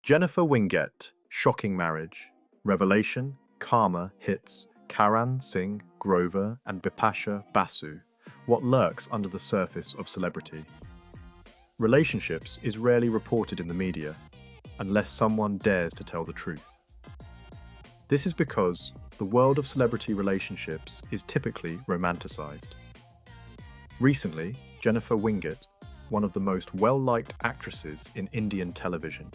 Jennifer Winget, shocking marriage. Revelation, karma hits Karan Singh Grover and Bipasha Basu. What lurks under the surface of celebrity? Relationships is rarely reported in the media, unless someone dares to tell the truth. This is because the world of celebrity relationships is typically romanticized. Recently, Jennifer Winget, one of the most well-liked actresses in Indian television,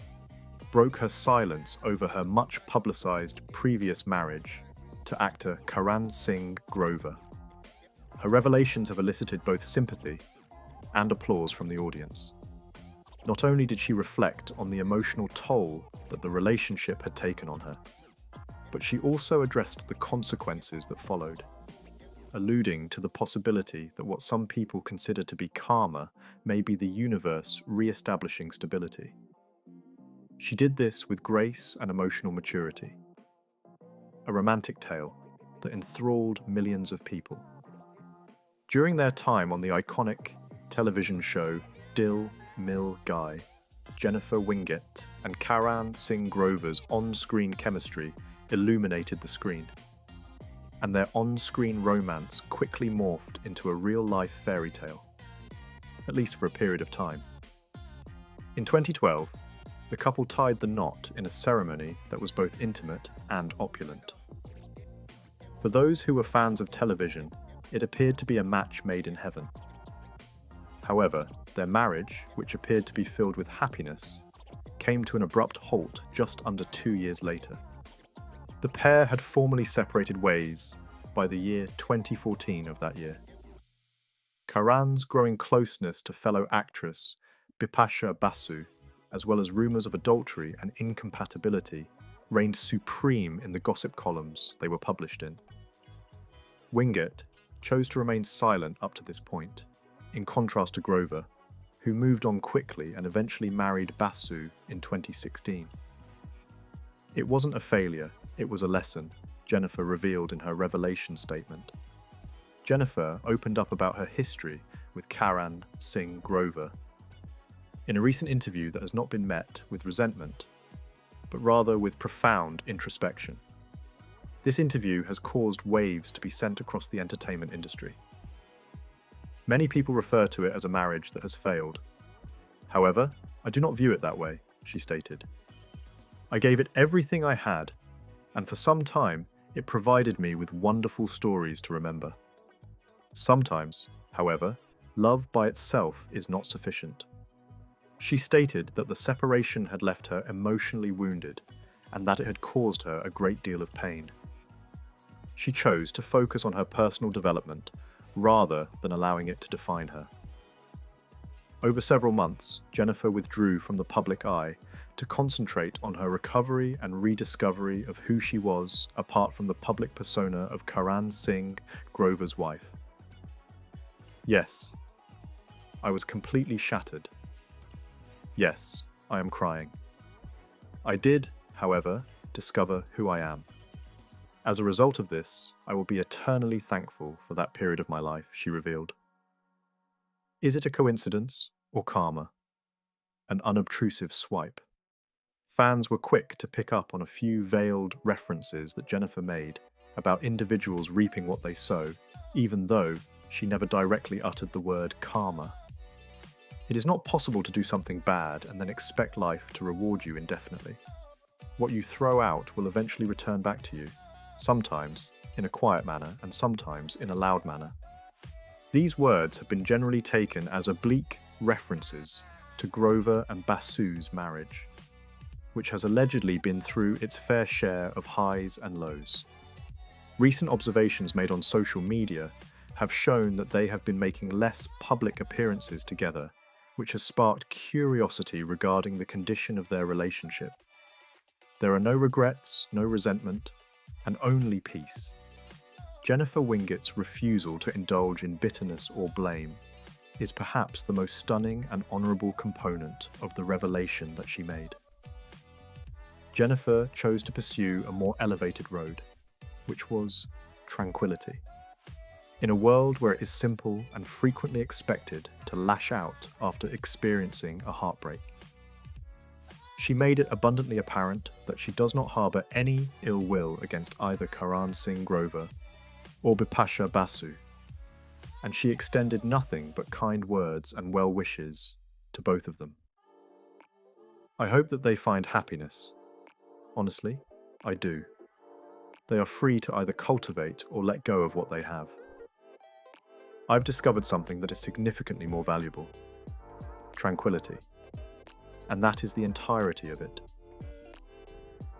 broke her silence over her much-publicized previous marriage to actor Karan Singh Grover. Her revelations have elicited both sympathy and applause from the audience. Not only did she reflect on the emotional toll that the relationship had taken on her, but she also addressed the consequences that followed, alluding to the possibility that what some people consider to be karma may be the universe re-establishing stability. She did this with grace and emotional maturity. A romantic tale that enthralled millions of people. During their time on the iconic television show Dil Mil Guy, Jennifer Winget and Karan Singh Grover's on-screen chemistry illuminated the screen, and their on-screen romance quickly morphed into a real-life fairy tale, at least for a period of time. In 2012, the couple tied the knot in a ceremony that was both intimate and opulent. For those who were fans of television, it appeared to be a match made in heaven. However, their marriage, which appeared to be filled with happiness, came to an abrupt halt just under 2 years later. The pair had formally separated ways by the year 2014 of that year. Karan's growing closeness to fellow actress Bipasha Basu, as well as rumours of adultery and incompatibility, reigned supreme in the gossip columns they were published in. Winget chose to remain silent up to this point, in contrast to Grover, who moved on quickly and eventually married Basu in 2016. It wasn't a failure, it was a lesson, Jennifer revealed in her revelation statement. Jennifer opened up about her history with Karan Singh Grover in a recent interview that has not been met with resentment, but rather with profound introspection. This interview has caused waves to be sent across the entertainment industry. Many people refer to it as a marriage that has failed. However, I do not view it that way, she stated. I gave it everything I had, and for some time, it provided me with wonderful stories to remember. Sometimes, however, love by itself is not sufficient. She stated that the separation had left her emotionally wounded and that it had caused her a great deal of pain. She chose to focus on her personal development rather than allowing it to define her. Over several months, Jennifer withdrew from the public eye to concentrate on her recovery and rediscovery of who she was apart from the public persona of Karan Singh Grover's wife. Yes, I was completely shattered. Yes, I am crying. I did, however, discover who I am. As a result of this, I will be eternally thankful for that period of my life, she revealed. Is it a coincidence or karma? An unobtrusive swipe? Fans were quick to pick up on a few veiled references that Jennifer made about individuals reaping what they sow, even though she never directly uttered the word karma. It is not possible to do something bad and then expect life to reward you indefinitely. What you throw out will eventually return back to you, sometimes in a quiet manner and sometimes in a loud manner. These words have been generally taken as oblique references to Grover and Basu's marriage, which has allegedly been through its fair share of highs and lows. Recent observations made on social media have shown that they have been making less public appearances together, which has sparked curiosity regarding the condition of their relationship. There are no regrets, no resentment, and only peace. Jennifer Winget's refusal to indulge in bitterness or blame is perhaps the most stunning and honourable component of the revelation that she made. Jennifer chose to pursue a more elevated road, which was tranquility. In a world where it is simple and frequently expected to lash out after experiencing a heartbreak. She made it abundantly apparent that she does not harbour any ill will against either Karan Singh Grover or Bipasha Basu, and she extended nothing but kind words and well wishes to both of them. I hope that they find happiness. Honestly, I do. They are free to either cultivate or let go of what they have. I've discovered something that is significantly more valuable: tranquility. And that is the entirety of it.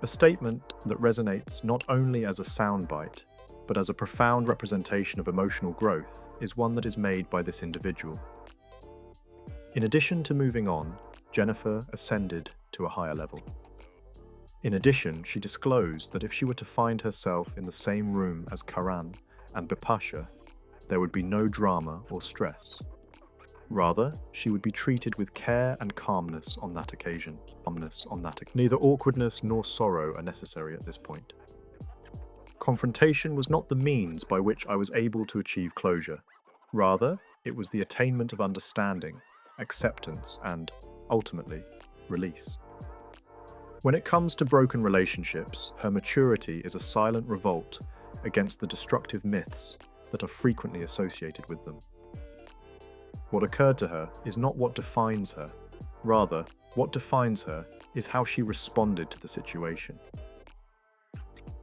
A statement that resonates not only as a soundbite, but as a profound representation of emotional growth, is one that is made by this individual. In addition to moving on, Jennifer ascended to a higher level. In addition, she disclosed that if she were to find herself in the same room as Karan and Bipasha, there would be no drama or stress. Rather, she would be treated with care and calmness on that occasion. Neither awkwardness nor sorrow are necessary at this point. Confrontation was not the means by which I was able to achieve closure. Rather, it was the attainment of understanding, acceptance, and, ultimately, release. When it comes to broken relationships, her maturity is a silent revolt against the destructive myths that are frequently associated with them. What occurred to her is not what defines her. Rather, what defines her is how she responded to the situation.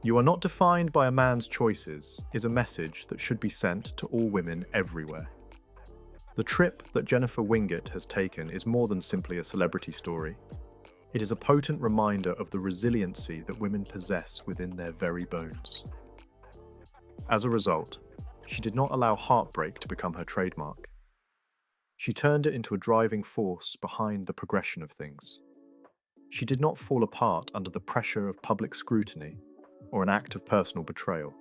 "You are not defined by a man's choices" is a message that should be sent to all women everywhere. The trip that Jennifer Winget has taken is more than simply a celebrity story. It is a potent reminder of the resiliency that women possess within their very bones. As a result, she did not allow heartbreak to become her trademark. She turned it into a driving force behind the progression of things. She did not fall apart under the pressure of public scrutiny or an act of personal betrayal.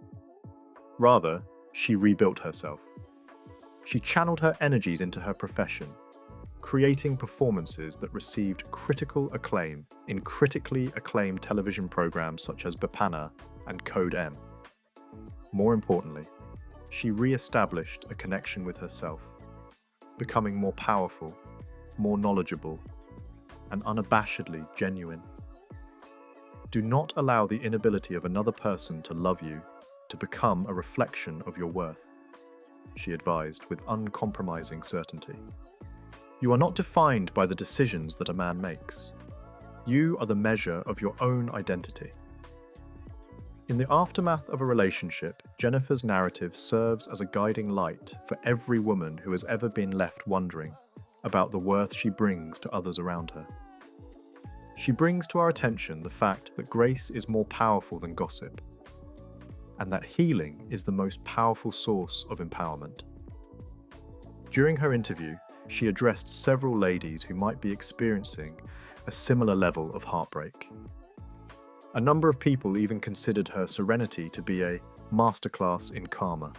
Rather, she rebuilt herself. She channeled her energies into her profession, creating performances that received critical acclaim in critically acclaimed television programs such as Bipasha and Code M. More importantly, she re-established a connection with herself, becoming more powerful, more knowledgeable, and unabashedly genuine. Do not allow the inability of another person to love you to become a reflection of your worth, she advised with uncompromising certainty. You are not defined by the decisions that a man makes. You are the measure of your own identity. In the aftermath of a relationship, Jennifer's narrative serves as a guiding light for every woman who has ever been left wondering about the worth she brings to others around her. She brings to our attention the fact that grace is more powerful than gossip, and that healing is the most powerful source of empowerment. During her interview, she addressed several ladies who might be experiencing a similar level of heartbreak. A number of people even considered her serenity to be a masterclass in karma.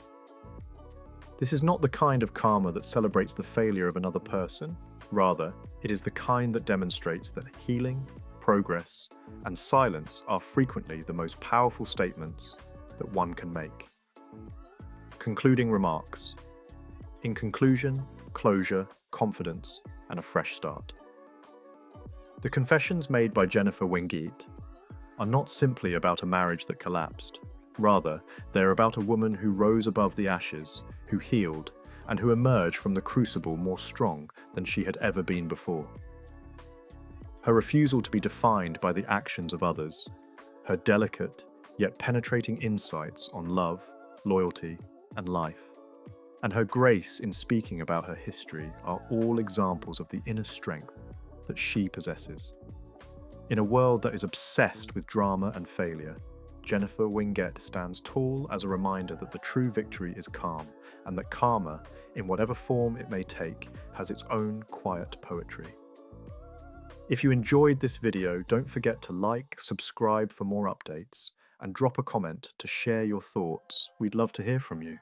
This is not the kind of karma that celebrates the failure of another person. Rather, it is the kind that demonstrates that healing, progress, and silence are frequently the most powerful statements that one can make. Concluding remarks. In conclusion, closure, confidence, and a fresh start. The confessions made by Jennifer Winget are not simply about a marriage that collapsed. Rather, they are about a woman who rose above the ashes, who healed, and who emerged from the crucible more strong than she had ever been before. Her refusal to be defined by the actions of others, her delicate yet penetrating insights on love, loyalty, and life, and her grace in speaking about her history are all examples of the inner strength that she possesses. In a world that is obsessed with drama and failure, Jennifer Winget stands tall as a reminder that the true victory is calm, and that karma, in whatever form it may take, has its own quiet poetry. If you enjoyed this video, don't forget to like, subscribe for more updates, and drop a comment to share your thoughts. We'd love to hear from you.